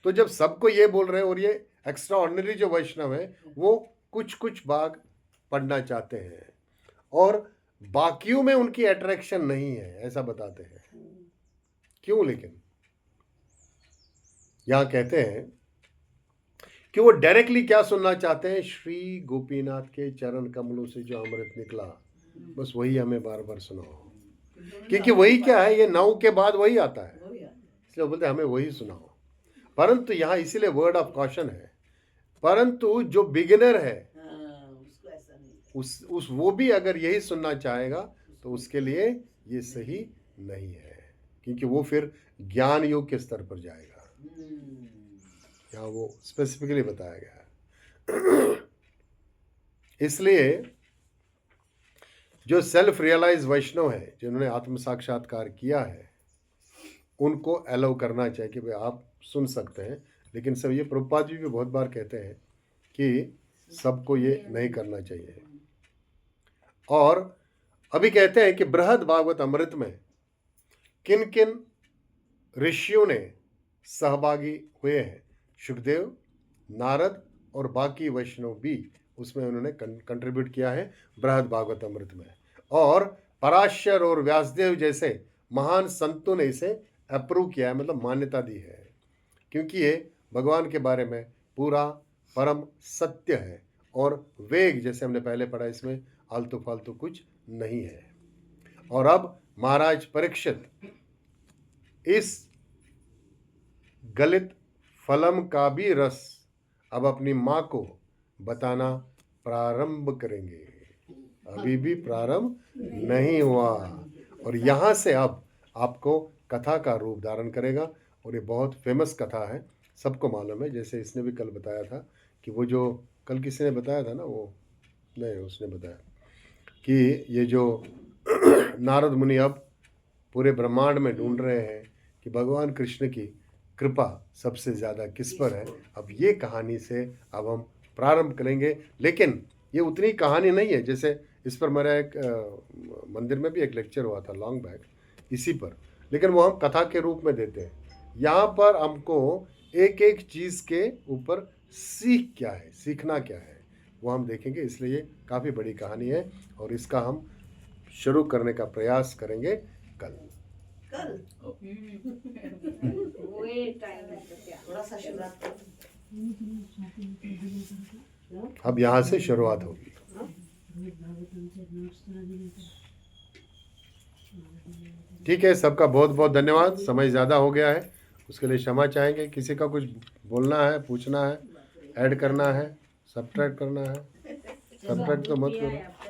तो जब सबको ये बोल रहे हैं और ये एक्स्ट्रा ऑर्डिनरी जो वैष्णव है वो कुछ कुछ भाग पढ़ना चाहते हैं और बाकियों में उनकी अट्रैक्शन नहीं है, ऐसा बताते हैं। क्यों? लेकिन यहां कहते हैं कि वो डायरेक्टली क्या सुनना चाहते हैं? श्री गोपीनाथ के चरण कमलों से जो अमृत निकला, बस वही हमें बार बार सुनाओ। क्योंकि वही क्या है, ये 9 के बाद वही आता है, इसलिए बोलते हैं हमें वही सुनाओ। परंतु यहाँ इसीलिए वर्ड ऑफ कॉशन है, परंतु जो बिगिनर है उस वो भी अगर यही सुनना चाहेगा तो उसके लिए ये सही नहीं है, क्योंकि वो फिर ज्ञान योग के स्तर पर जाएगा। यहाँ वो स्पेसिफिकली बताया गया है। इसलिए जो सेल्फ रियलाइज वैष्णव है, जिन्होंने आत्म साक्षात्कार किया है, उनको अलाउ करना चाहिए कि भाई आप सुन सकते हैं। लेकिन सब ये प्रभुपाद जी भी बहुत बार कहते हैं कि सबको ये नहीं करना चाहिए। और अभी कहते हैं कि बृहद भागवत अमृत में किन किन ऋषियों ने सहभागी हुए हैं। शुकदेव, नारद और बाकी वैष्णव भी उसमें उन्होंने कंट्रीब्यूट किया है बृहद भागवत अमृत में। और पराशर और व्यासदेव जैसे महान संतों ने इसे अप्रूव किया है, मतलब मान्यता दी है, क्योंकि ये भगवान के बारे में पूरा परम सत्य है और वेग, जैसे हमने पहले पढ़ा, इसमें आलतू फालतू कुछ नहीं है। और अब महाराज परीक्षित इस गलित फलम का भी रस अब अपनी माँ को बताना प्रारंभ करेंगे। अभी भी प्रारंभ नहीं हुआ और यहाँ से अब आपको कथा का रूप धारण करेगा। और ये बहुत फेमस कथा है, सबको मालूम है। जैसे इसने भी कल बताया था कि वो जो कल किसी ने बताया था ना, वो नहीं, उसने बताया कि ये जो नारद मुनि अब पूरे ब्रह्मांड में ढूंढ रहे हैं कि भगवान कृष्ण की कृपा सबसे ज़्यादा किस पर है। अब ये कहानी से अब हम प्रारंभ करेंगे, लेकिन ये उतनी कहानी नहीं है। जैसे इस पर मेरा एक मंदिर में भी एक लेक्चर हुआ था लॉन्ग बैक इसी पर, लेकिन वो हम कथा के रूप में देते हैं। यहाँ पर हमको एक एक चीज़ के ऊपर सीखना क्या है वो हम देखेंगे। इसलिए ये काफ़ी बड़ी कहानी है और इसका हम शुरू करने का प्रयास करेंगे कल। थोड़ा सा शिवरात्रि अब यहाँ से शुरुआत होगी। ठीक है, सबका बहुत बहुत धन्यवाद। समय ज़्यादा हो गया है, उसके लिए क्षमा चाहेंगे। किसी का कुछ बोलना है, पूछना है, ऐड करना है, सब्ट्रैक्ट करना है? सब्ट्रैक्ट तो मत करो।